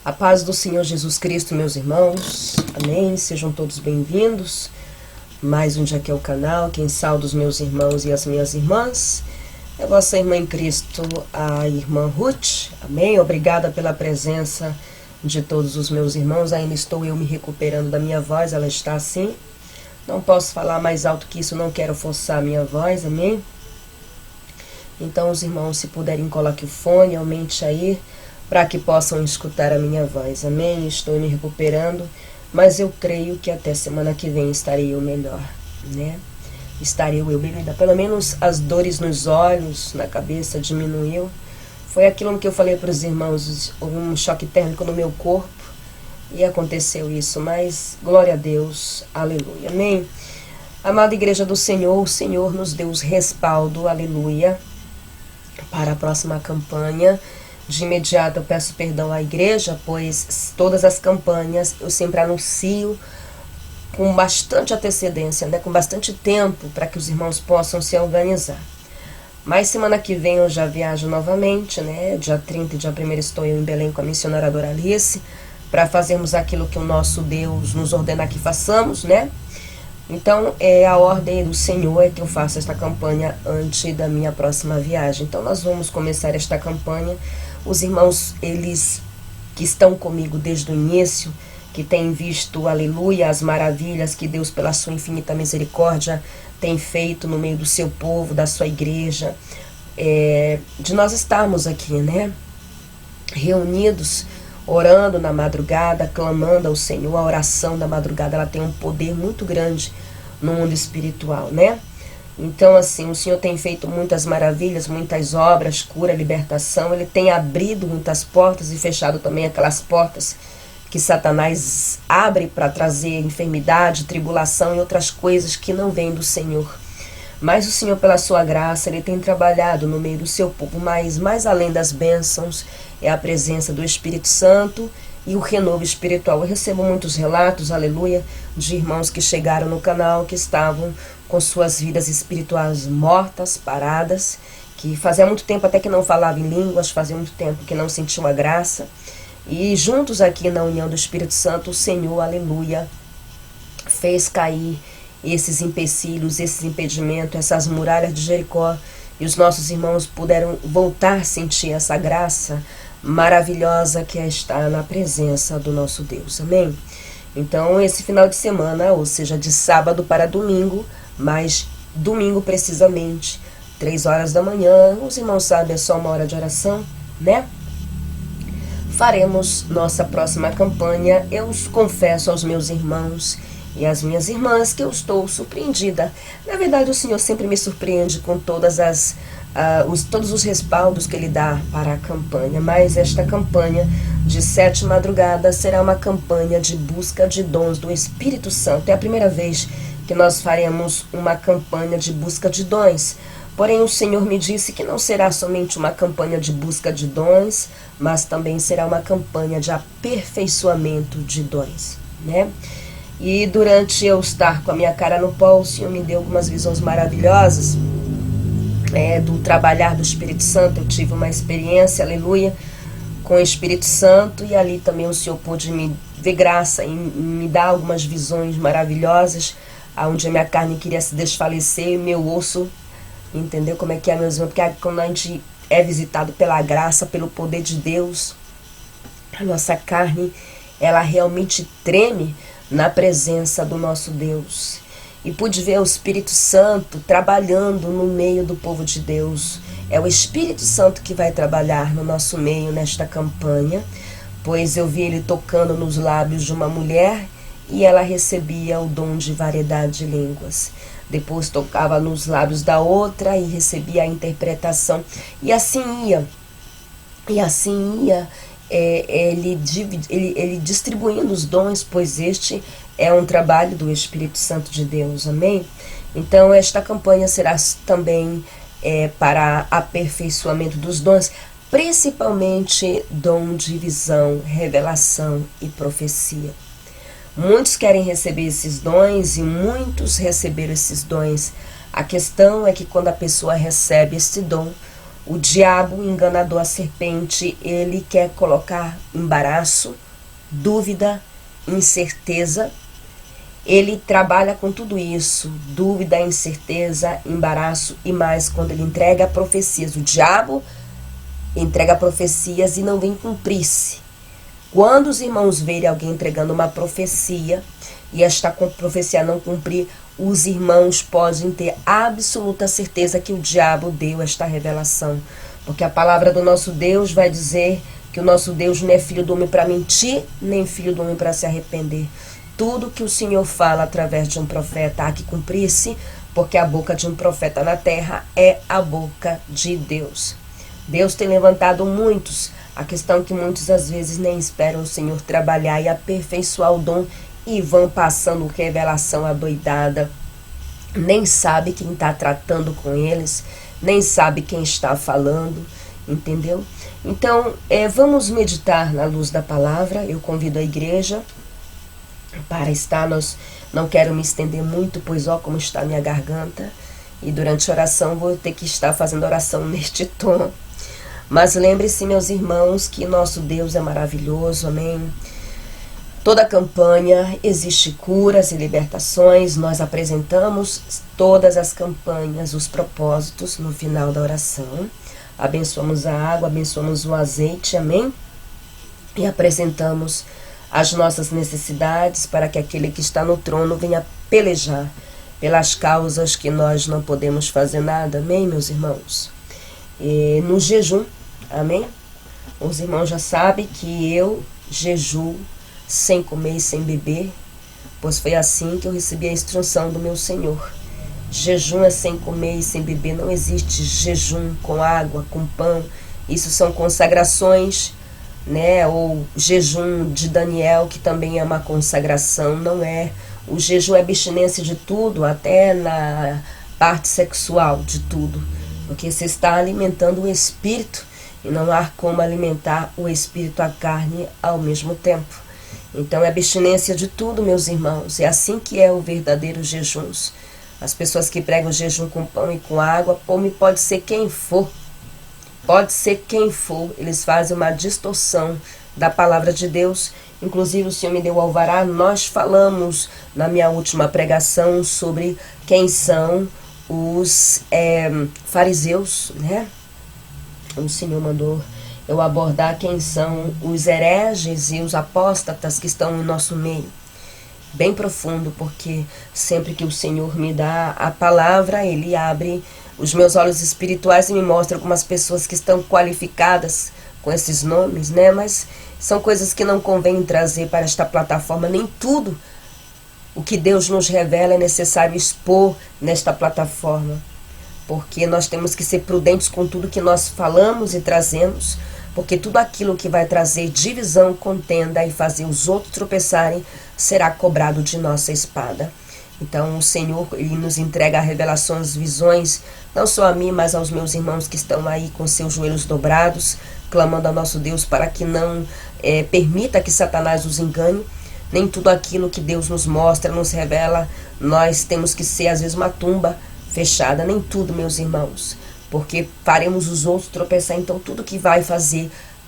A paz do Senhor Jesus Cristo, meus irmãos. Amém. Sejam todos bem-vindos. Mais um dia aqui ao canal. Quem sauda os meus irmãos e as minhas irmãs é vossa irmã em Cristo, a irmã Ruth. Amém. Obrigada pela presença de todos os meus irmãos. Ainda estou eu me recuperando da minha voz. Ela está assim. Não posso falar mais alto que isso. Não quero forçar a minha voz. Amém. Então, os irmãos, se puderem, coloque o fone, aumente aí, para que possam escutar a minha voz. Amém? Estou me recuperando, mas eu creio que até semana que vem estarei eu melhor, né? Estarei eu melhor. Pelo menos as dores nos olhos, na cabeça diminuiu. Foi aquilo que eu falei para os irmãos, um choque térmico no meu corpo, e aconteceu isso, mas glória a Deus, aleluia. Amém? Amada igreja do Senhor, o Senhor nos deu os respaldo, aleluia, para a próxima campanha. De imediato eu peço perdão à igreja, pois todas as campanhas eu sempre anuncio com bastante antecedência, né, com bastante tempo, para que os irmãos possam se organizar. Mas semana que vem eu já viajo novamente, né, dia 30 e dia 1º estou eu em Belém com a missionária Doralice, para fazermos aquilo que o nosso Deus nos ordena que façamos, né? Então, a ordem do Senhor é que eu faça esta campanha antes da minha próxima viagem. Então, nós vamos começar esta campanha. Os irmãos, eles que estão comigo desde o início, que têm visto, aleluia, as maravilhas que Deus, pela sua infinita misericórdia, tem feito no meio do seu povo, da sua igreja, de nós estarmos aqui, né, reunidos, orando na madrugada, clamando ao Senhor. A oração da madrugada, ela tem um poder muito grande no mundo espiritual, né? Então, assim, o Senhor tem feito muitas maravilhas, muitas obras, cura, libertação. Ele tem abrido muitas portas e fechado também aquelas portas que Satanás abre para trazer enfermidade, tribulação e outras coisas que não vêm do Senhor. Mas o Senhor, pela sua graça, Ele tem trabalhado no meio do seu povo. Mas mais além das bênçãos, é a presença do Espírito Santo e o renovo espiritual. Eu recebo muitos relatos, aleluia, de irmãos que chegaram no canal, que estavam com suas vidas espirituais mortas, paradas, que fazia muito tempo até que não falava em línguas, fazia muito tempo que não sentiam a graça. E juntos aqui na união do Espírito Santo, o Senhor, aleluia, fez cair esses empecilhos, esses impedimentos, essas muralhas de Jericó, e os nossos irmãos puderam voltar a sentir essa graça maravilhosa que está na presença do nosso Deus. Amém? Então, esse final de semana, ou seja, de sábado para domingo, mas domingo precisamente, 3 horas da manhã, os irmãos sabem, é só uma hora de oração, né? Faremos nossa próxima campanha. Eu confesso aos meus irmãos e às minhas irmãs que eu estou surpreendida. Na verdade, o Senhor sempre me surpreende com todos os respaldos que Ele dá para a campanha. Mas esta campanha de 7 madrugadas será uma campanha de busca de dons do Espírito Santo. É a primeira vez que nós faremos uma campanha de busca de dons. Porém, o Senhor me disse que não será somente uma campanha de busca de dons, mas também será uma campanha de aperfeiçoamento de dons, né? E durante eu estar com a minha cara no pó, o Senhor me deu algumas visões maravilhosas do trabalhar do Espírito Santo. Eu tive uma experiência, aleluia, com o Espírito Santo, e ali também o Senhor pôde me ver graça e me dar algumas visões maravilhosas, onde a minha carne queria se desfalecer e meu osso, entendeu como é que é, meus irmãos? Porque quando a gente é visitado pela graça, pelo poder de Deus, a nossa carne, ela realmente treme na presença do nosso Deus. E pude ver o Espírito Santo trabalhando no meio do povo de Deus. É o Espírito Santo que vai trabalhar no nosso meio nesta campanha, pois eu vi Ele tocando nos lábios de uma mulher e ela recebia o dom de variedade de línguas. Depois tocava nos lábios da outra e recebia a interpretação. E assim ia. Ele distribuindo os dons, pois este é um trabalho do Espírito Santo de Deus. Amém? Então, esta campanha será também para aperfeiçoamento dos dons, principalmente dom de visão, revelação e profecia. Muitos querem receber esses dons e muitos receberam esses dons. A questão é que quando a pessoa recebe esse dom, O diabo, enganador, a serpente, ele quer colocar embaraço, dúvida, incerteza. Ele trabalha com tudo isso, dúvida, incerteza, embaraço e mais quando ele entrega profecias. O diabo entrega profecias e não vem cumprir-se. Quando os irmãos verem alguém entregando uma profecia e esta profecia não cumprir, os irmãos podem ter absoluta certeza que o diabo deu esta revelação. Porque a palavra do nosso Deus vai dizer que o nosso Deus não é filho do homem para mentir, nem filho do homem para se arrepender. Tudo que o Senhor fala através de um profeta há que cumprir-se, porque a boca de um profeta na terra é a boca de Deus. Deus tem levantado muitos, a questão é que muitos às vezes nem esperam o Senhor trabalhar e aperfeiçoar o dom e vão passando revelação adoidada, nem sabe quem está tratando com eles, nem sabe quem está falando, entendeu? Então, vamos meditar na luz da palavra. Eu convido a igreja para estar, não quero me estender muito, pois ó como está a minha garganta, e durante a oração vou ter que estar fazendo oração neste tom. Mas lembre-se, meus irmãos, que nosso Deus é maravilhoso, amém? Toda campanha existe curas e libertações. Nós apresentamos todas as campanhas, os propósitos no final da oração. Abençoamos a água, abençoamos o azeite, amém? E apresentamos as nossas necessidades para que aquele que está no trono venha pelejar pelas causas que nós não podemos fazer nada, amém, meus irmãos? E no jejum, amém? Os irmãos já sabem que eu jejuo sem comer e sem beber, pois foi assim que eu recebi a instrução do meu Senhor. Jejum é sem comer e sem beber, não existe jejum com água, com pão. Isso são consagrações, né? Ou jejum de Daniel, que também é uma consagração, não é. O jejum é abstinência de tudo, até na parte sexual, de tudo, porque você está alimentando o espírito e não há como alimentar o espírito, a carne ao mesmo tempo. Então é abstinência de tudo, meus irmãos. É assim que é o verdadeiro jejum. As pessoas que pregam jejum com pão e com água, pode ser quem for. Pode ser quem for. Eles fazem uma distorção da palavra de Deus. Inclusive o Senhor me deu o alvará. Nós falamos na minha última pregação sobre quem são os fariseus, né? O Senhor mandou eu abordar quem são os hereges e os apóstatas que estão no nosso meio. Bem profundo, porque sempre que o Senhor me dá a palavra, Ele abre os meus olhos espirituais e me mostra algumas pessoas que estão qualificadas com esses nomes, né? Mas são coisas que não convém trazer para esta plataforma. Nem tudo o que Deus nos revela é necessário expor nesta plataforma, porque nós temos que ser prudentes com tudo que nós falamos e trazemos, porque tudo aquilo que vai trazer divisão, contenda e fazer os outros tropeçarem será cobrado de nossa espada. Então o Senhor, Ele nos entrega a revelações, visões, não só a mim, mas aos meus irmãos que estão aí com seus joelhos dobrados, clamando ao nosso Deus para que não permita que Satanás os engane. Nem tudo aquilo que Deus nos mostra, nos revela, nós temos que ser às vezes uma tumba fechada. Nem tudo, meus irmãos, porque faremos os outros tropeçar. Então tudo que vai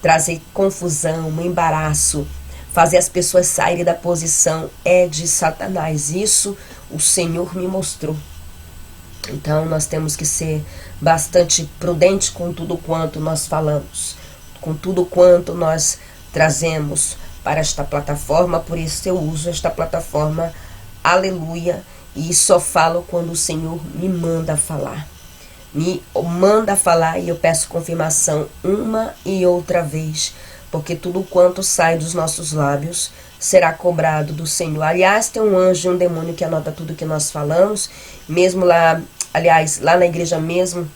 trazer confusão, um embaraço, fazer as pessoas saírem da posição é de Satanás. Isso o Senhor me mostrou. Então nós temos que ser bastante prudentes com tudo quanto nós falamos, com tudo quanto nós trazemos para esta plataforma. Por isso eu uso esta plataforma, aleluia, e só falo quando o Senhor me manda falar. Me manda falar e eu peço confirmação uma e outra vez, porque tudo quanto sai dos nossos lábios será cobrado do Senhor. Aliás, tem um anjo e um demônio que anota tudo que nós falamos, mesmo lá, aliás, lá na igreja mesmo,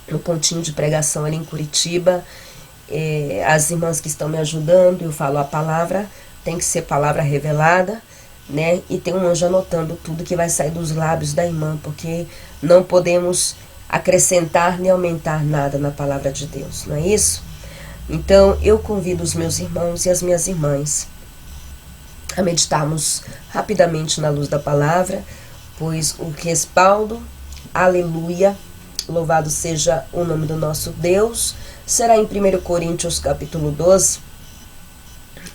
no pontinho de pregação ali em Curitiba, as irmãs que estão me ajudando, eu falo a palavra, tem que ser palavra revelada, né? E tem um anjo anotando tudo que vai sair dos lábios da irmã, porque não podemos acrescentar nem aumentar nada na palavra de Deus, não é isso? Então eu convido os meus irmãos e as minhas irmãs a meditarmos rapidamente na luz da palavra, pois o respaldo, aleluia, Louvado seja o nome do nosso Deus. Será em 1 Coríntios capítulo 12,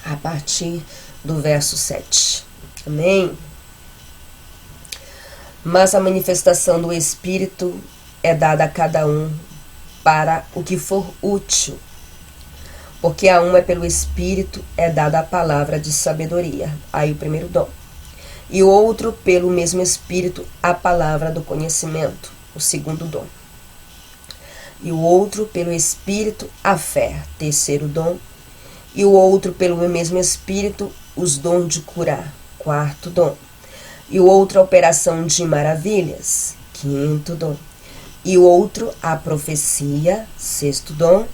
a partir do verso 7. Amém? Mas a manifestação do Espírito é dada a cada um para o que for útil. Porque a um é pelo Espírito é dada a palavra de sabedoria. Aí o primeiro dom. E o outro pelo mesmo Espírito a palavra do conhecimento. O segundo dom. E o outro pelo Espírito a fé. Terceiro dom. E o outro pelo mesmo Espírito os dons de curar. Quarto dom. E o outro a operação de maravilhas. Quinto dom. E o outro a profecia. Sexto dom.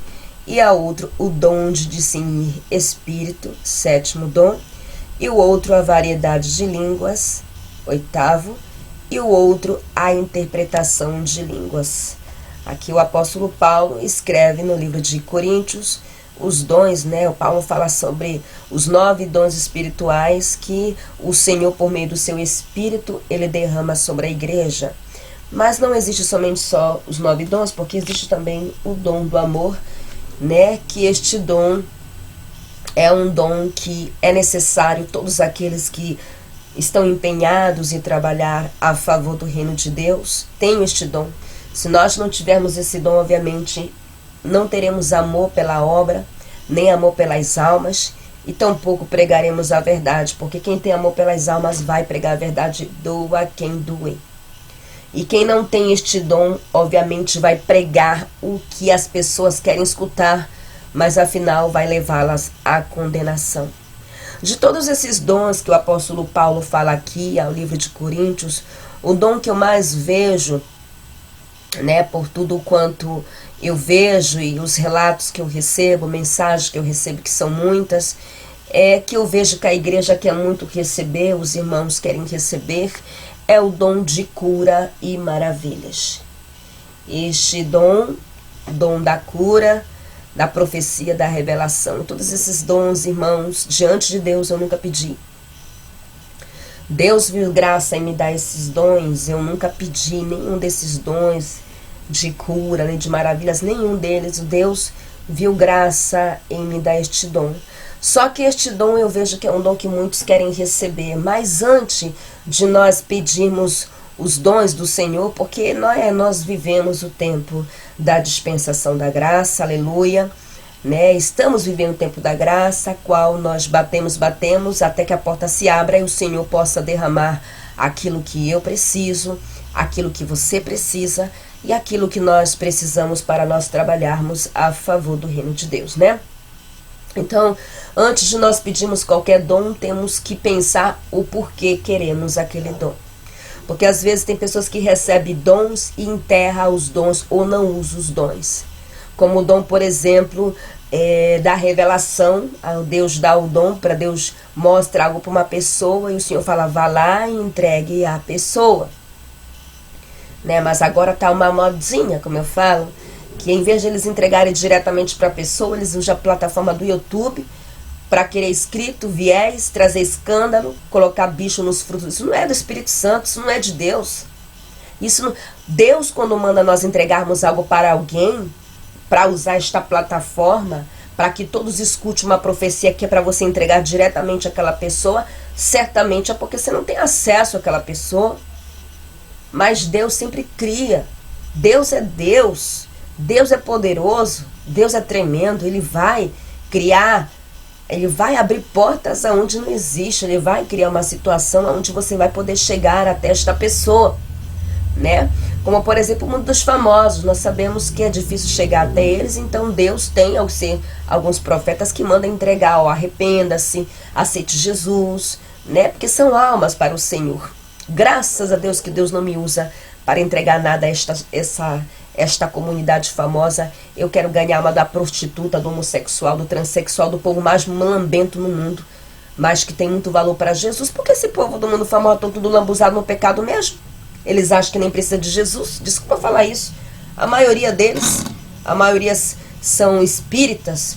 E a outro o dom de discernir espírito. Sétimo dom. E o outro a variedade de línguas. Oitavo. E o outro a interpretação de línguas. Aqui o apóstolo Paulo escreve no livro de Coríntios os dons, né? O Paulo fala sobre os 9 dons espirituais que o Senhor, por meio do seu Espírito, ele derrama sobre a igreja. Mas não existe somente só os 9 dons, porque existe também o dom do amor, né? Que este dom é um dom que é necessário todos aqueles que estão empenhados em trabalhar a favor do reino de Deus têm este dom. Se nós não tivermos esse dom, obviamente, não teremos amor pela obra, nem amor pelas almas, e tampouco pregaremos a verdade, porque quem tem amor pelas almas vai pregar a verdade, doa quem doer. E quem não tem este dom, obviamente, vai pregar o que as pessoas querem escutar, mas afinal vai levá-las à condenação. De todos esses dons que o apóstolo Paulo fala aqui, ao livro de Coríntios, o dom que eu mais vejo, né, por tudo quanto eu vejo e os relatos que eu recebo, mensagens que eu recebo, que são muitas, é que eu vejo que a igreja quer muito receber, os irmãos querem receber, é o dom de cura e maravilhas. Este dom da cura, da profecia, da revelação, todos esses dons, irmãos, diante de Deus eu nunca pedi. Deus viu graça em me dar esses dons, eu nunca pedi nenhum desses dons de cura, nem de maravilhas, nenhum deles. Deus viu graça em me dar este dom. Só que este dom eu vejo que é um dom que muitos querem receber, mas antes de nós pedirmos os dons do Senhor, porque nós vivemos o tempo da dispensação da graça, aleluia, né? Estamos vivendo o tempo da graça, qual nós batemos até que a porta se abra e o Senhor possa derramar aquilo que eu preciso, aquilo que você precisa e aquilo que nós precisamos para nós trabalharmos a favor do reino de Deus, né? Então, antes de nós pedirmos qualquer dom, temos que pensar o porquê queremos aquele dom. Porque às vezes tem pessoas que recebem dons e enterram os dons ou não usam os dons. Como o dom, por exemplo, da revelação. Deus dá o dom para Deus mostrar algo para uma pessoa e o Senhor fala, vá lá e entregue à pessoa. Né? Mas agora tá uma modinha, como eu falo, que em vez de eles entregarem diretamente para a pessoa, eles usam a plataforma do YouTube para querer escrito, viés, trazer escândalo, colocar bicho nos frutos. Isso não é do Espírito Santo, isso não é de Deus. Deus, quando manda nós entregarmos algo para alguém, para usar esta plataforma, para que todos escutem uma profecia que é para você entregar diretamente àquela pessoa, certamente é porque você não tem acesso àquela pessoa. Mas Deus sempre cria. Deus é Deus. Deus é poderoso. Deus é tremendo. Ele vai criar, ele vai abrir portas aonde não existe. Ele vai criar uma situação onde você vai poder chegar até esta pessoa, né? Como, por exemplo, o mundo dos famosos. Nós sabemos que é difícil chegar até eles, então Deus tem alguns profetas que mandam entregar, ó, arrependa-se, aceite Jesus, né? Porque são almas para o Senhor. Graças a Deus que Deus não me usa para entregar nada a esta comunidade famosa. Eu quero ganhar uma da prostituta, do homossexual, do transexual, do povo mais malambento no mundo, mas que tem muito valor para Jesus, porque esse povo do mundo famoso estão tudo lambuzado no pecado mesmo. Eles acham que nem precisa de Jesus. Desculpa falar isso. A maioria deles, a maioria são espíritas.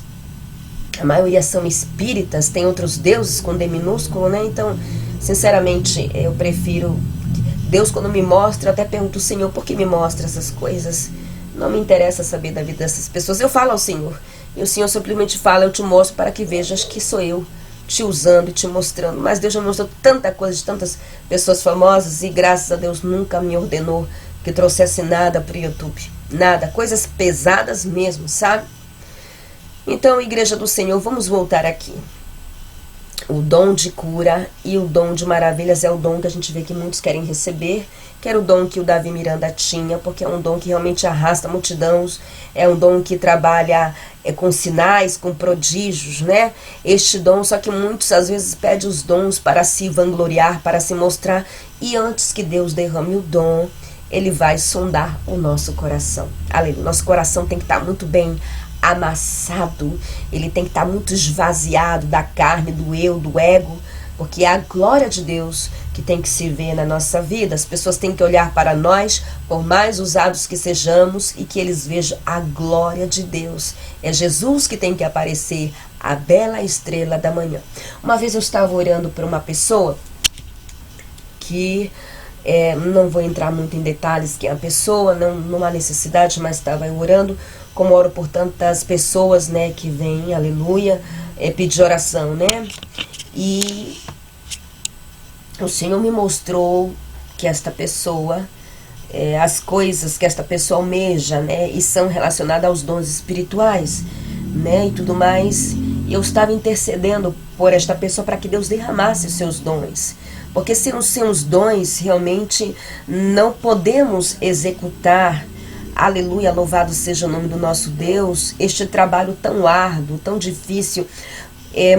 A maioria são espíritas, tem outros deuses com D minúsculo, né? Então, sinceramente, eu prefiro Deus, quando me mostra, eu até pergunto: Senhor, por que me mostra essas coisas? Não me interessa saber da vida dessas pessoas. Eu falo ao Senhor, e o Senhor simplesmente fala: eu te mostro para que vejas que sou eu te usando e te mostrando. Mas Deus já me mostrou tanta coisa de tantas pessoas famosas, e graças a Deus nunca me ordenou que trouxesse nada para o YouTube. Nada, coisas pesadas mesmo, sabe? Então, Igreja do Senhor, vamos voltar aqui. O dom de cura e o dom de maravilhas é o dom que a gente vê que muitos querem receber, que era o dom que o Davi Miranda tinha, porque é um dom que realmente arrasta multidões, é um dom que trabalha com sinais, com prodígios, né? Este dom, só que muitos às vezes pedem os dons para se vangloriar, para se mostrar, e antes que Deus derrame o dom, Ele vai sondar o nosso coração. Aleluia. Nosso coração tem que estar muito bem amassado, ele tem que estar muito esvaziado da carne, do eu, do ego, porque é a glória de Deus que tem que se ver na nossa vida. As pessoas têm que olhar para nós, por mais usados que sejamos, e que eles vejam a glória de Deus. É Jesus que tem que aparecer, a bela estrela da manhã. Uma vez eu estava orando por uma pessoa que não vou entrar muito em detalhes que é a pessoa, não há necessidade, mas estava orando, como oro por tantas pessoas, né, que vêm, aleluia, pedir oração, né? E o Senhor me mostrou que esta pessoa, as coisas que esta pessoa almeja, né, e são relacionadas aos dons espirituais, né, e tudo mais. E eu estava intercedendo por esta pessoa para que Deus derramasse os seus dons. Porque sem os dons, realmente não podemos executar, aleluia, louvado seja o nome do nosso Deus, este trabalho tão árduo, tão difícil.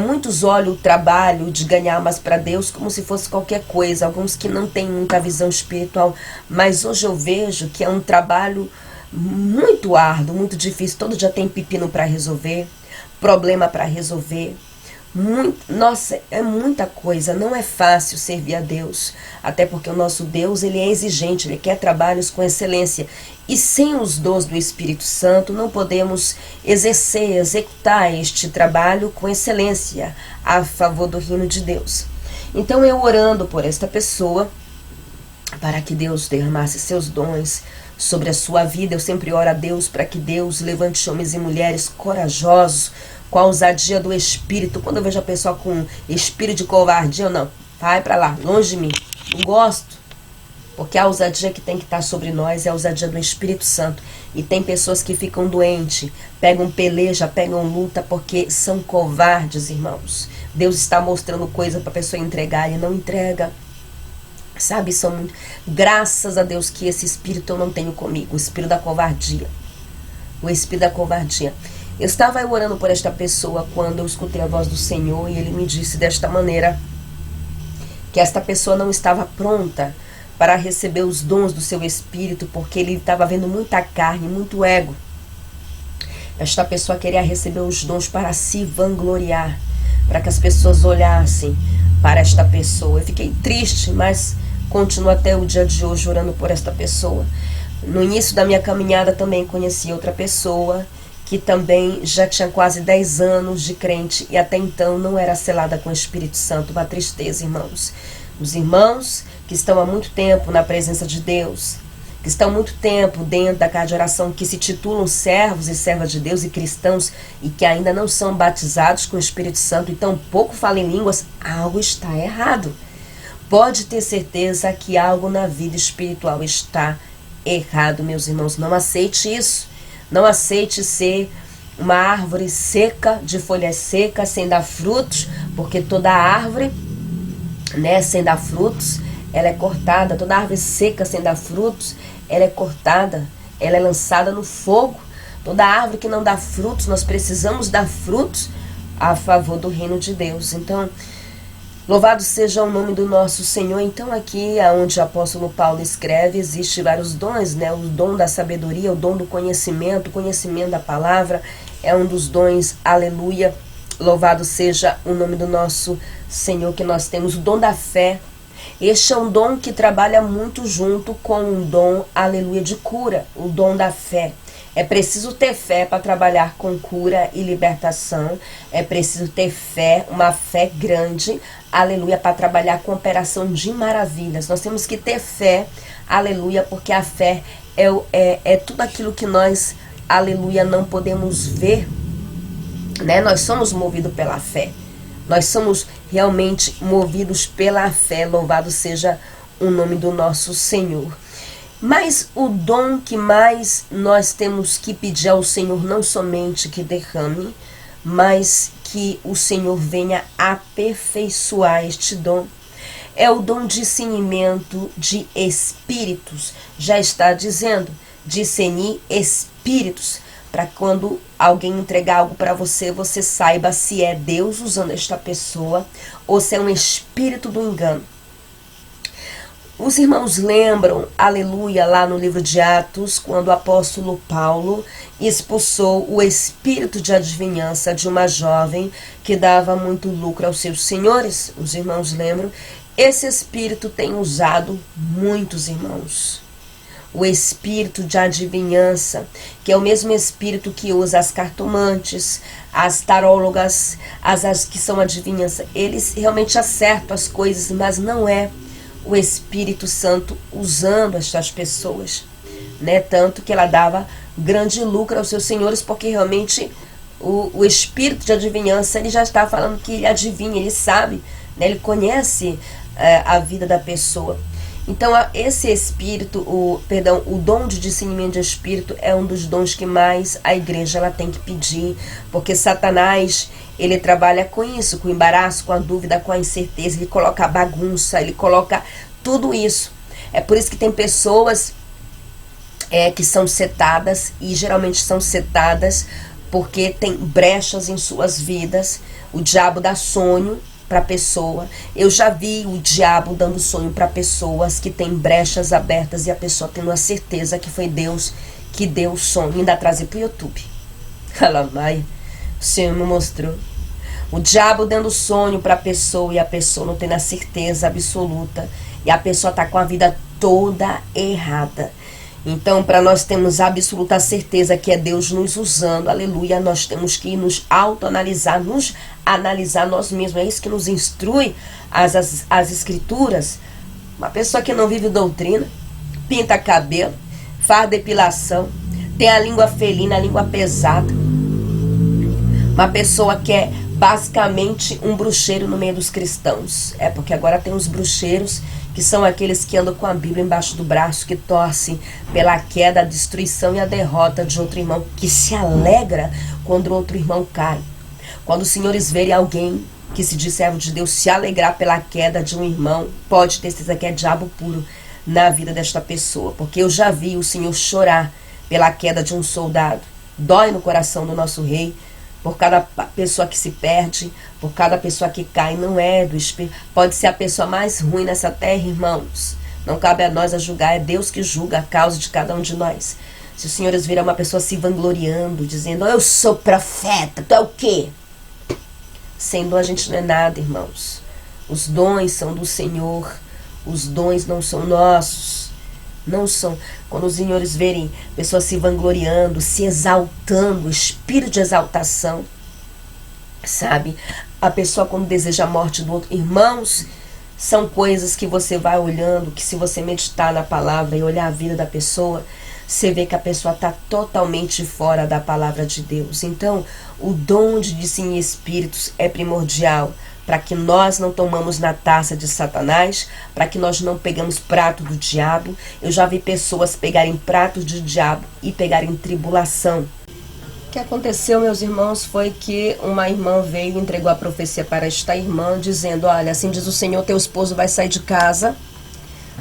Muitos olham o trabalho de ganhar almas para Deus como se fosse qualquer coisa, alguns que não têm muita visão espiritual, mas hoje eu vejo que é um trabalho muito árduo, muito difícil. Todo dia tem pepino para resolver, problema para resolver. Nossa, é muita coisa, não é fácil servir a Deus, até porque o nosso Deus, ele é exigente, ele quer trabalhos com excelência, e sem os dons do Espírito Santo não podemos executar este trabalho com excelência a favor do reino de Deus. Então eu orando por esta pessoa, para que Deus derramasse seus dons sobre a sua vida, eu sempre oro a Deus para que Deus levante homens e mulheres corajosos, com a ousadia do Espírito. Quando eu vejo a pessoa com espírito de covardia, eu não, vai para lá, longe de mim, não gosto. Porque a ousadia que tem que estar sobre nós é a ousadia do Espírito Santo. E tem pessoas que ficam doentes, pegam peleja, pegam luta, porque são covardes, irmãos. Deus está mostrando coisa para a pessoa entregar e não entrega. Sabe, graças a Deus que esse espírito eu não tenho comigo, o espírito da covardia. O espírito da covardia. Eu estava orando por esta pessoa quando eu escutei a voz do Senhor e Ele me disse desta maneira, que esta pessoa não estava pronta para receber os dons do seu espírito, porque ele estava vendo muita carne, muito ego. Esta pessoa queria receber os dons para se vangloriar, para que as pessoas olhassem para esta pessoa. Eu fiquei triste, mas continuo até o dia de hoje orando por esta pessoa. No início da minha caminhada também conheci outra pessoa que também já tinha quase 10 anos de crente e até então não era selada com o Espírito Santo. Uma tristeza, irmãos. Os irmãos que estão há muito tempo na presença de Deus, que estão há muito tempo dentro da casa de oração, que se titulam servos e servas de Deus e cristãos e que ainda não são batizados com o Espírito Santo e tão pouco falam em línguas, algo está errado. Pode ter certeza que algo na vida espiritual está errado, meus irmãos. Não aceite isso. Não aceite ser uma árvore seca, de folhas secas, sem dar frutos, porque toda árvore, né, sem dar frutos, ela é cortada. Toda árvore seca, sem dar frutos, ela é cortada, ela é lançada no fogo. Toda árvore que não dá frutos, nós precisamos dar frutos a favor do reino de Deus. Então, louvado seja o nome do nosso Senhor. Então aqui, onde o apóstolo Paulo escreve, existe vários dons, né? O dom da sabedoria, o dom do conhecimento, o conhecimento da palavra é um dos dons, aleluia. Louvado seja o nome do nosso Senhor, que nós temos o dom da fé. Este é um dom que trabalha muito junto com um dom, aleluia, de cura, o dom da fé. É preciso ter fé para trabalhar com cura e libertação. É preciso ter fé, uma fé grande, aleluia, para trabalhar com operação de maravilhas. Nós temos que ter fé, aleluia, porque a fé é tudo aquilo que nós, aleluia, não podemos ver, né? Nós somos movidos pela fé. Nós somos realmente movidos pela fé. Louvado seja o nome do nosso Senhor. Mas o dom que mais nós temos que pedir ao Senhor, não somente que derrame, mas que o Senhor venha aperfeiçoar este dom, é o dom de discernimento de espíritos. Já está dizendo, discernir espíritos, para quando alguém entregar algo para você, você saiba se é Deus usando esta pessoa ou se é um espírito do engano. Os irmãos lembram, aleluia, lá no livro de Atos, quando o apóstolo Paulo expulsou o espírito de adivinhança de uma jovem que dava muito lucro aos seus senhores. Os irmãos lembram? Esse espírito tem usado muitos irmãos. O espírito de adivinhança, que é o mesmo espírito que usa as cartomantes, as tarólogas, as que são adivinhança. Eles realmente acertam as coisas, mas não é o Espírito Santo usando estas pessoas, né? Tanto que ela dava grande lucro aos seus senhores, porque realmente o espírito de adivinhança, ele já está falando que ele adivinha, ele sabe, né? Ele conhece a vida da pessoa. Então esse espírito, o dom de discernimento de espírito é um dos dons que mais a igreja ela tem que pedir, porque Satanás, ele trabalha com isso, com o embaraço, com a dúvida, com a incerteza, ele coloca a bagunça, ele coloca tudo isso. É por isso que tem pessoas que são setadas, e geralmente são setadas porque tem brechas em suas vidas. O diabo dá sonho para a pessoa. Eu já vi o diabo dando sonho para pessoas que têm brechas abertas e a pessoa tendo a certeza que foi Deus que deu o sonho. Ainda trazer para o YouTube. Alamai, o Senhor me mostrou. O diabo dando sonho para a pessoa e a pessoa não tendo a certeza absoluta. E a pessoa está com a vida toda errada. Então, para nós termos absoluta certeza que é Deus nos usando, aleluia, nós temos que nos autoanalisar, nos analisar nós mesmos. É isso que nos instrui as escrituras. Uma pessoa que não vive doutrina, pinta cabelo, faz depilação, tem a língua felina, a língua pesada. Uma pessoa que é basicamente um bruxeiro no meio dos cristãos. É porque agora tem os bruxeiros, que são aqueles que andam com a Bíblia embaixo do braço, que torcem pela queda, a destruição e a derrota de outro irmão, que se alegra quando outro irmão cai. Quando os senhores verem alguém que se diz servo de Deus se alegrar pela queda de um irmão, pode ter certeza que é diabo puro na vida desta pessoa, porque eu já vi o Senhor chorar pela queda de um soldado. Dói no coração do nosso rei, por cada pessoa que se perde, por cada pessoa que cai, não é do Espírito. Pode ser a pessoa mais ruim nessa terra, irmãos. Não cabe a nós a julgar, é Deus que julga a causa de cada um de nós. Se os senhores viram uma pessoa se vangloriando, dizendo, eu sou profeta, tu é o quê? Sem dom a gente não é nada, irmãos. Os dons são do Senhor, os dons não são nossos. Não são. Quando os senhores verem pessoas se vangloriando, se exaltando, espírito de exaltação, sabe? A pessoa quando deseja a morte do outro. Irmãos, são coisas que você vai olhando, que se você meditar na palavra e olhar a vida da pessoa, você vê que a pessoa está totalmente fora da palavra de Deus. Então, o dom de discernir espíritos é primordial, para que nós não tomamos na taça de Satanás, para que nós não pegamos prato do diabo. Eu já vi pessoas pegarem prato de diabo e pegarem tribulação. O que aconteceu, meus irmãos, foi que uma irmã veio e entregou a profecia para esta irmã, dizendo, olha, assim diz o Senhor, teu esposo vai sair de casa,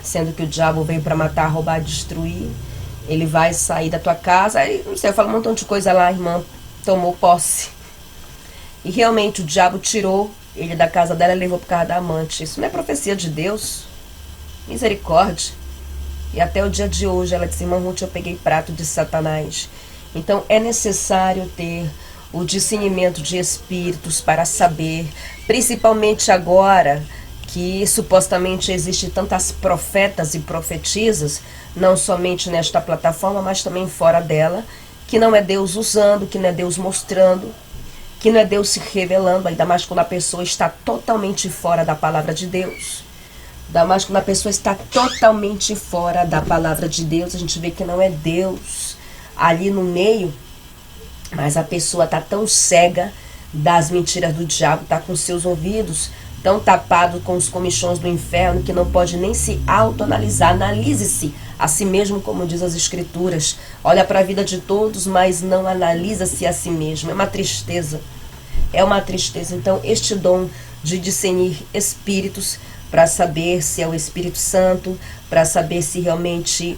sendo que o diabo veio para matar, roubar, destruir. Ele vai sair da tua casa. Aí, não sei, eu falo um montão de coisa lá, a irmã tomou posse. E realmente o diabo tirou ele da casa dela e levou por causa da amante. Isso não é profecia de Deus? Misericórdia. E até o dia de hoje ela disse, irmã Ruth, eu peguei prato de Satanás. Então é necessário ter o discernimento de espíritos para saber, principalmente agora que supostamente existe tantas profetas e profetisas, não somente nesta plataforma, mas também fora dela, que não é Deus usando, que não é Deus mostrando, que não é Deus se revelando, ainda mais quando a pessoa está totalmente fora da palavra de Deus. Ainda mais quando a pessoa está totalmente fora da palavra de Deus, a gente vê que não é Deus ali no meio, mas a pessoa está tão cega das mentiras do diabo, está com seus ouvidos tão tapados com os comichões do inferno, que não pode nem se autoanalisar. Analise-se a si mesmo, como diz as Escrituras. Olha para a vida de todos, mas não analisa-se a si mesmo. É uma tristeza. É uma tristeza. Então, este dom de discernir espíritos, para saber se é o Espírito Santo, para saber se realmente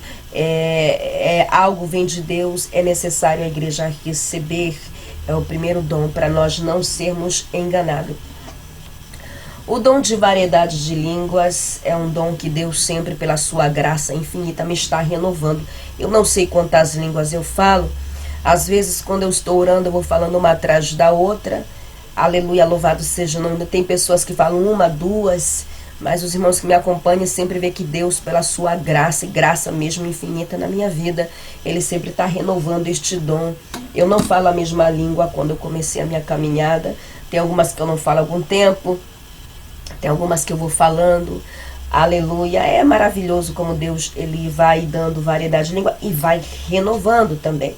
algo vem de Deus, é necessário a igreja receber. É o primeiro dom para nós não sermos enganados. O dom de variedade de línguas é um dom que Deus sempre, pela sua graça infinita, me está renovando. Eu não sei quantas línguas eu falo. Às vezes, quando eu estou orando, eu vou falando uma atrás da outra. Aleluia, louvado seja o nome. Tem pessoas que falam uma, duas, mas os irmãos que me acompanham sempre vê que Deus, pela sua graça, e graça mesmo infinita na minha vida, Ele sempre está renovando este dom. Eu não falo a mesma língua quando eu comecei a minha caminhada. Tem algumas que eu não falo há algum tempo. Tem algumas que eu vou falando. Aleluia. É maravilhoso como Deus, Ele vai dando variedade de língua e vai renovando também.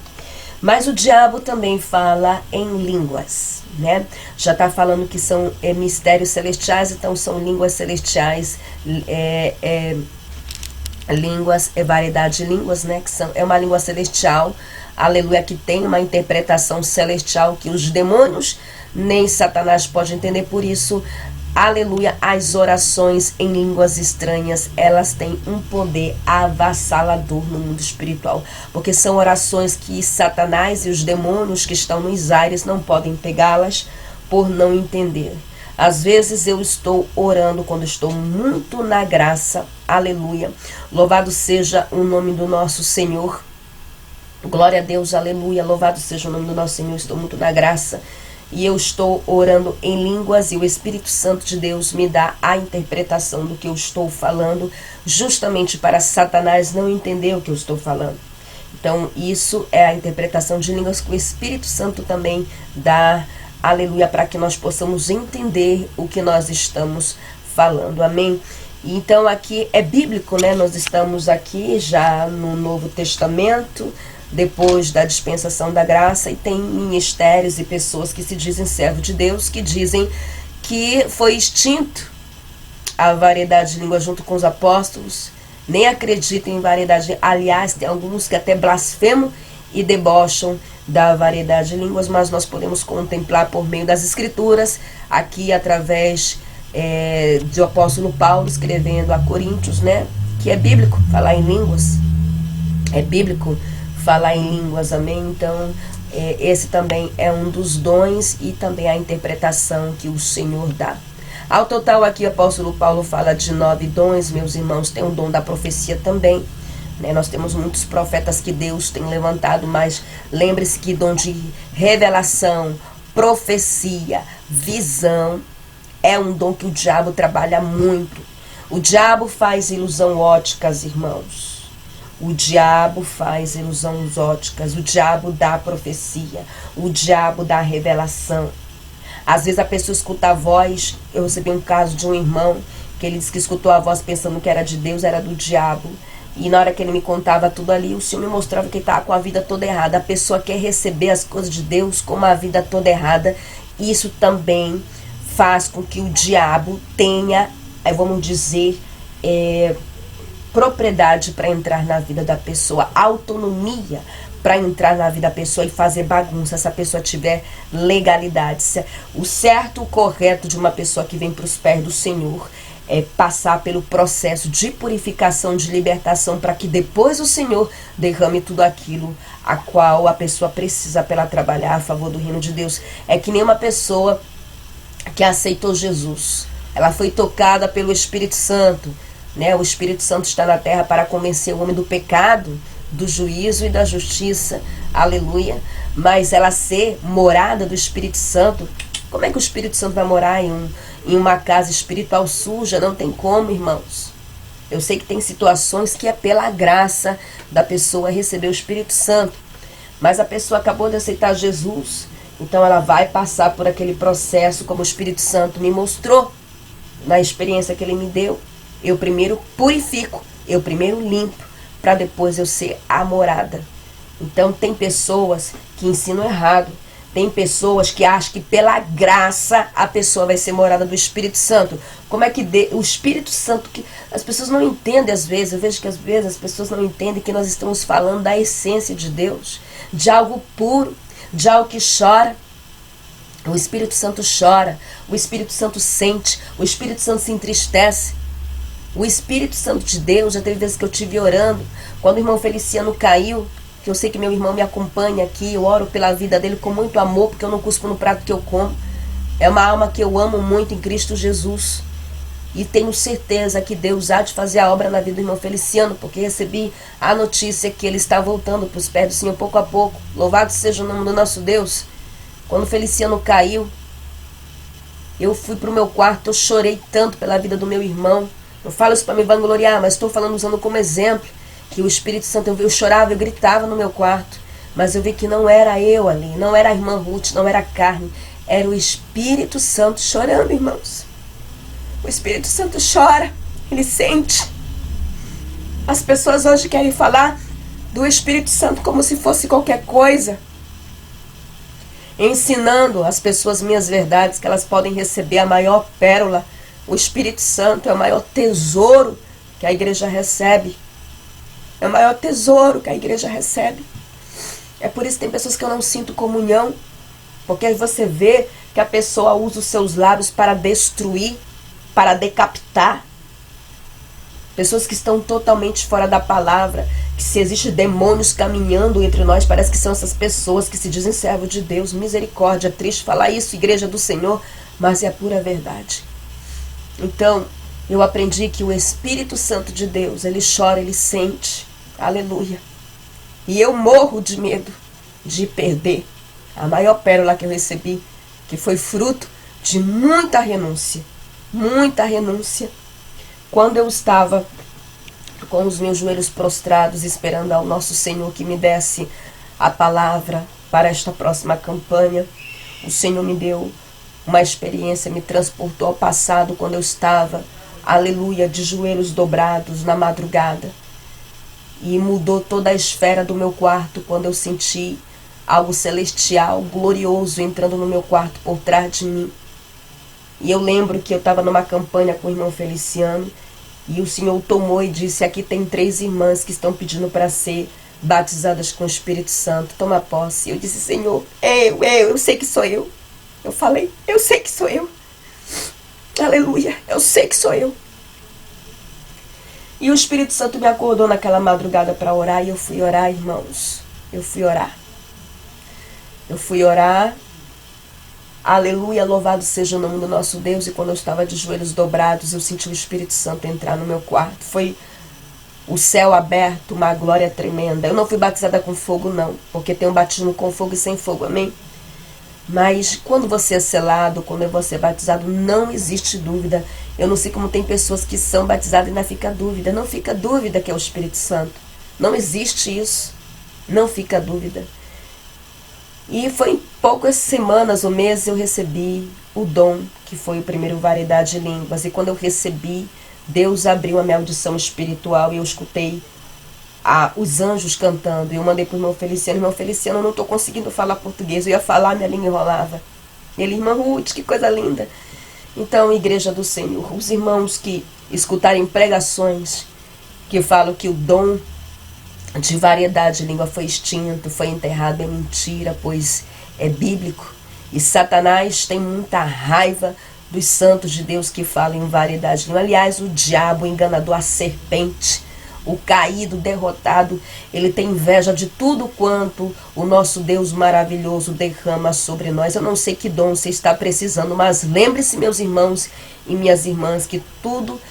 Mas o diabo também fala em línguas, né? Já está falando que são mistérios celestiais, então são línguas celestiais, línguas, variedade de línguas, né? Que é uma língua celestial, aleluia, que tem uma interpretação celestial que os demônios nem Satanás pode entender. Por isso, aleluia, as orações em línguas estranhas, elas têm um poder avassalador no mundo espiritual, porque são orações que Satanás e os demônios que estão nos ares não podem pegá-las por não entender. Às vezes eu estou orando quando estou muito na graça, aleluia, louvado seja o nome do nosso Senhor, glória a Deus, aleluia, louvado seja o nome do nosso Senhor, estou muito na graça, e eu estou orando em línguas e o Espírito Santo de Deus me dá a interpretação do que eu estou falando, justamente para Satanás não entender o que eu estou falando. Então, isso é a interpretação de línguas que o Espírito Santo também dá, aleluia, para que nós possamos entender o que nós estamos falando, amém? Então, aqui é bíblico, né? Nós estamos aqui já no Novo Testamento, depois da dispensação da graça, e tem ministérios e pessoas que se dizem servo de Deus, que dizem que foi extinto a variedade de línguas junto com os apóstolos, nem acreditam em variedade. Aliás, tem alguns que até blasfemam e debocham da variedade de línguas, mas nós podemos contemplar por meio das Escrituras, aqui através do apóstolo Paulo escrevendo a Coríntios, né, que é bíblico falar em línguas, é bíblico falar em línguas, amém? Então, esse também é um dos dons e também a interpretação que o Senhor dá. Ao total, aqui o apóstolo Paulo fala de 9 dons, meus irmãos, tem o dom da profecia também, né? Nós temos muitos profetas que Deus tem levantado, mas lembre-se que dom de revelação, profecia, visão, é um dom que o diabo trabalha muito. O diabo faz ilusão óticas, irmãos. O diabo faz ilusões óticas, o diabo dá profecia, o diabo dá revelação. Às vezes a pessoa escuta a voz. Eu recebi um caso de um irmão que ele disse que escutou a voz pensando que era de Deus, era do diabo. E na hora que ele me contava tudo ali, o Senhor me mostrava que ele estava com a vida toda errada. A pessoa quer receber as coisas de Deus com a vida toda errada. Isso também faz com que o diabo tenha, vamos dizer, propriedade para entrar na vida da pessoa, autonomia para entrar na vida da pessoa e fazer bagunça, se a pessoa tiver legalidade. O certo, o correto de uma pessoa que vem para os pés do Senhor é passar pelo processo de purificação, de libertação, para que depois o Senhor derrame tudo aquilo a qual a pessoa precisa para ela trabalhar a favor do reino de Deus. É que nem uma pessoa que aceitou Jesus, ela foi tocada pelo Espírito Santo, né? O Espírito Santo está na terra para convencer o homem do pecado, do juízo e da justiça, aleluia. Mas ela ser morada do Espírito Santo, como é que o Espírito Santo vai morar em uma casa espiritual suja? Não tem como, irmãos. Eu sei que tem situações que é pela graça da pessoa receber o Espírito Santo, Mas a pessoa acabou de aceitar Jesus, então ela vai passar por aquele processo, como o Espírito Santo me mostrou, na experiência que ele me deu. Eu primeiro purifico, eu primeiro limpo, para depois eu ser amorada. Então tem pessoas que ensinam errado. Tem pessoas que acham que pela graça a pessoa vai ser morada do Espírito Santo. Como é que o Espírito Santo, que as pessoas não entendem às vezes, eu vejo que às vezes as pessoas não entendem que nós estamos falando da essência de Deus, de algo puro, de algo que chora. O Espírito Santo chora, o Espírito Santo sente, o Espírito Santo se entristece. O Espírito Santo de Deus, já teve vezes que eu estive orando, quando o irmão Feliciano caiu, que eu sei que meu irmão me acompanha aqui, eu oro pela vida dele com muito amor, porque eu não cuspo no prato que eu como. É uma alma que eu amo muito em Cristo Jesus. E tenho certeza que Deus há de fazer a obra na vida do irmão Feliciano, porque recebi a notícia que ele está voltando para os pés do Senhor pouco a pouco. Louvado seja o nome do nosso Deus. Quando o Feliciano caiu, eu fui para o meu quarto, eu chorei tanto pela vida do meu irmão. Eu falo isso para me vangloriar, mas estou falando usando como exemplo. Que o Espírito Santo, eu chorava, eu gritava no meu quarto, mas eu vi que não era eu ali, não era a irmã Ruth, não era a carne, era o Espírito Santo chorando, irmãos. O Espírito Santo chora, ele sente. As pessoas hoje querem falar do Espírito Santo como se fosse qualquer coisa, ensinando as pessoas minhas verdades, que elas podem receber a maior pérola. O Espírito Santo é o maior tesouro que a igreja recebe. É o maior tesouro que a igreja recebe. É por isso que tem pessoas que eu não sinto comunhão. Porque você vê que a pessoa usa os seus lábios para destruir, para decapitar. Pessoas que estão totalmente fora da palavra. Que se existe demônios caminhando entre nós, parece que são essas pessoas que se dizem servo de Deus. Misericórdia, é triste falar isso, igreja do Senhor, mas é a pura verdade. Então, eu aprendi que o Espírito Santo de Deus, ele chora, ele sente. Aleluia. E eu morro de medo de perder a maior pérola que eu recebi, que foi fruto de muita renúncia. Muita renúncia. Quando eu estava com os meus joelhos prostrados, esperando ao nosso Senhor que me desse a palavra para esta próxima campanha, o Senhor me deu uma experiência, me transportou ao passado, quando eu estava, aleluia, de joelhos dobrados na madrugada. E mudou toda a esfera do meu quarto quando eu senti algo celestial, glorioso, entrando no meu quarto por trás de mim. E eu lembro que eu estava numa campanha com o irmão Feliciano, e o Senhor tomou e disse: aqui tem 3 irmãs que estão pedindo para ser batizadas com o Espírito Santo, toma posse. Eu disse: Senhor, eu sei que sou eu. Eu falei: eu sei que sou eu. Aleluia, eu sei que sou eu. E o Espírito Santo me acordou naquela madrugada para orar, e eu fui orar, irmãos. Eu fui orar. Aleluia, louvado seja o nome do nosso Deus. E quando eu estava de joelhos dobrados, eu senti o Espírito Santo entrar no meu quarto. Foi o céu aberto, uma glória tremenda. Eu não fui batizada com fogo, não, porque tem um batismo com fogo e sem fogo, amém? Mas quando você é selado, quando você é batizado, não existe dúvida. Eu não sei como tem pessoas que são batizadas e ainda fica dúvida. Não fica dúvida que é o Espírito Santo. Não existe isso. Não fica dúvida. E foi em poucas semanas ou meses eu recebi o dom, que foi o primeiro variedade de línguas. E quando eu recebi, Deus abriu a minha audição espiritual e eu escutei os anjos cantando. E eu mandei para o irmão Feliciano, eu não estou conseguindo falar português. Eu ia falar, minha língua enrolava. Ele: irmã Ruth, que coisa linda. Então, igreja do Senhor, os irmãos que escutarem pregações que falam que o dom de variedade de língua foi extinto, foi enterrado, é mentira, pois é bíblico. E Satanás tem muita raiva dos santos de Deus que falam em variedade de língua. Aliás, o diabo, o enganador, a serpente, o caído, derrotado, ele tem inveja de tudo quanto o nosso Deus maravilhoso derrama sobre nós. Eu não sei que dom você está precisando, mas lembre-se, meus irmãos e minhas irmãs, que tudo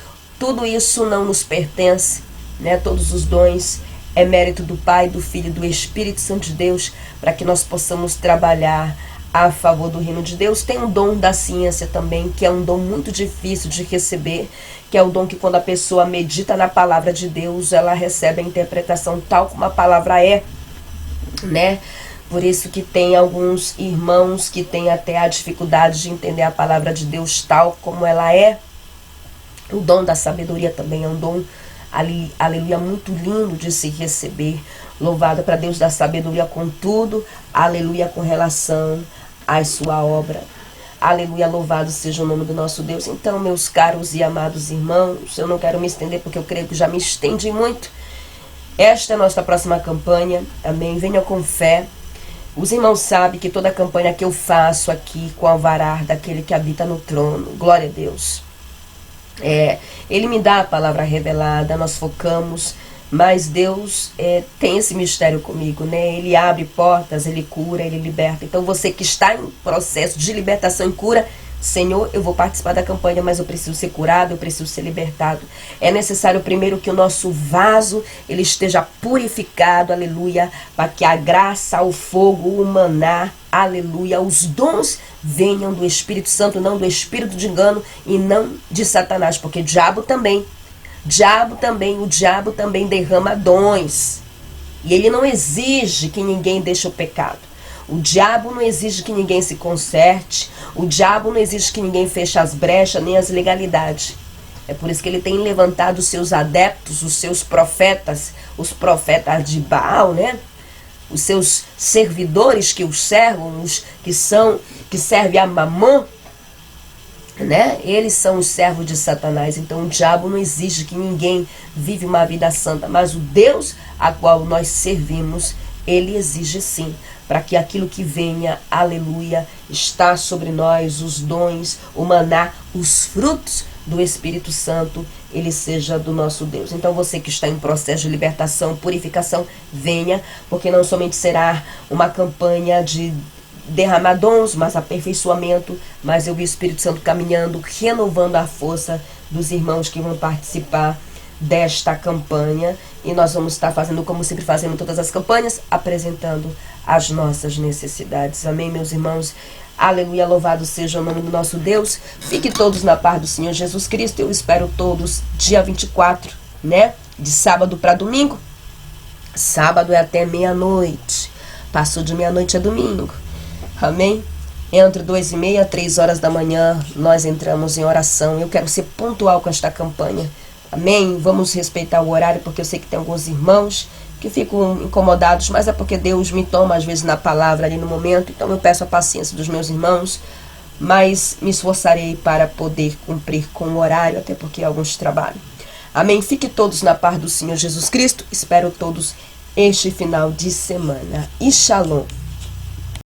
isso não nos pertence, né? Todos os dons é mérito do Pai, do Filho e do Espírito Santo de Deus, para que nós possamos trabalhar a favor do reino de Deus. Tem um dom da ciência também, que é um dom muito difícil de receber, que é o dom que quando a pessoa medita na palavra de Deus, ela recebe a interpretação tal como a palavra é. né? Por isso que tem alguns irmãos que têm até a dificuldade de entender a palavra de Deus tal como ela é. O dom da sabedoria também é um dom, aleluia, muito lindo de se receber. Louvado para Deus da sabedoria com tudo, aleluia, com relação à sua obra. Aleluia, louvado seja o nome do nosso Deus. Então, meus caros e amados irmãos, eu não quero me estender porque eu creio que já me estendi muito. Esta é a nossa próxima campanha, amém? Venha com fé. Os irmãos sabem que toda a campanha que eu faço aqui com o alvará daquele que habita no trono, glória a Deus, Ele me dá a palavra revelada, nós focamos, mas Deus tem esse mistério comigo, né? Ele abre portas, Ele cura, Ele liberta. Então você que está em processo de libertação e cura, Senhor, eu vou participar da campanha, mas eu preciso ser curado, eu preciso ser libertado. É necessário primeiro que o nosso vaso ele esteja purificado, aleluia, para que a graça, o fogo, o maná, aleluia, os dons venham do Espírito Santo, não do espírito de engano e não de Satanás, porque o diabo também derrama dons. E ele não exige que ninguém deixe o pecado. O diabo não exige que ninguém se conserte. O diabo não exige que ninguém feche as brechas, nem as legalidades. É por isso que ele tem levantado os seus adeptos, os seus profetas, os profetas de Baal, né? Os seus servidores que os servam, os que servem a Mamon, né? Eles são os servos de Satanás. Então o diabo não exige que ninguém vive uma vida santa, mas o Deus a qual nós servimos, ele exige sim, para que aquilo que venha, aleluia, está sobre nós, os dons, o maná, os frutos do Espírito Santo, ele seja do nosso Deus. Então você que está em processo de libertação, purificação, venha, porque não somente será uma campanha de derramar dons, mas aperfeiçoamento, mas eu vi o Espírito Santo caminhando, renovando a força dos irmãos que vão participar desta campanha, e nós vamos estar fazendo como sempre fazemos todas as campanhas, apresentando as nossas necessidades. Amém, meus irmãos? Aleluia, louvado seja o nome do nosso Deus. Fiquem todos na paz do Senhor Jesus Cristo. Eu espero todos dia 24, né? De sábado para domingo. Sábado é até meia-noite. Passou de meia-noite a domingo. Amém? Entre 2h30 e 3 horas da manhã, nós entramos em oração. Eu quero ser pontual com esta campanha. Amém? Vamos respeitar o horário, porque eu sei que tem alguns irmãos que ficam incomodados, mas é porque Deus me toma às vezes na palavra ali no momento. Então eu peço a paciência dos meus irmãos, mas me esforçarei para poder cumprir com o horário, até porque alguns trabalham. Amém? Fiquem todos na paz do Senhor Jesus Cristo. Espero todos este final de semana. E shalom.